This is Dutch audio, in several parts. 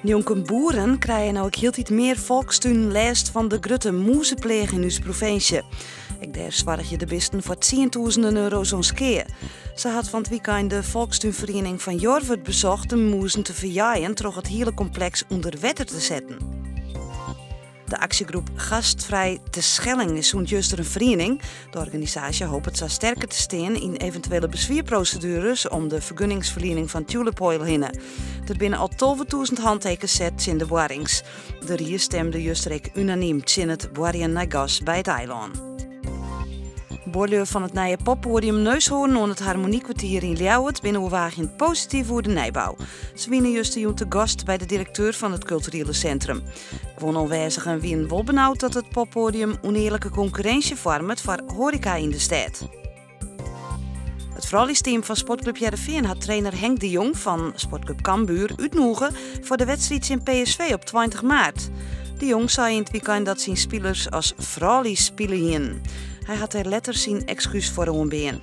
Jonge boeren krijgen nou ook heel iets meer volkstuin last van de grote moezenpleeg in uw provincie. Ik daar zwaardig je de bisten voor 10.000 euro zo'n keer. Ze had van het weekend de volkstuinvereniging van Jorvert bezocht de moezen te verjaaien toch het hele complex onder wetter te zetten. De actiegroep Gastvrij Terschelling is zo'n juist een vereniging. De organisatie hoopt het zo sterker te staan in eventuele bezwierprocedures om de vergunningsverlening van tulipoil heen. Er binnen al 12.000 handtekens zet in de warrings. De Rie stemde juist unaniem in het Boarien Nagas bij het eiland. Boorleur van het nieuwe poppodium Neushoorn aan het Harmoniekwartier in Ljouwert binnen positief voor de nijbouw. Ze winnen juist te gast bij de directeur van het culturele centrum. Gewoon aanwezigen wien wel benauwd dat het poppodium oneerlijke concurrentie vormt voor horeca in de stad. Het vrouwenteam van Sportclub Heerenveen had trainer Henk de Jong van Sportclub Cambuur uitnoegen voor de wedstrijd in PSV op 20 maart. De Jong zei in het weekend dat zijn spelers als vrouwen spelen. Hij had er letters zijn excuus voor aanbeen.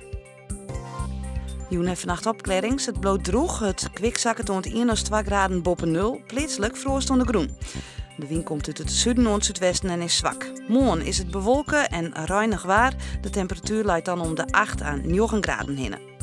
Joen heeft vannacht opklarings. Het bloot droeg, het kwikzakken toont 1 of 2 graden boven nul, plaatselijk vroost onder groen. De wind komt uit het zuiden en zuidwesten en is zwak. Morgen is het bewolken en reinig waar. De temperatuur leidt dan om de 8 à 9 graden heen.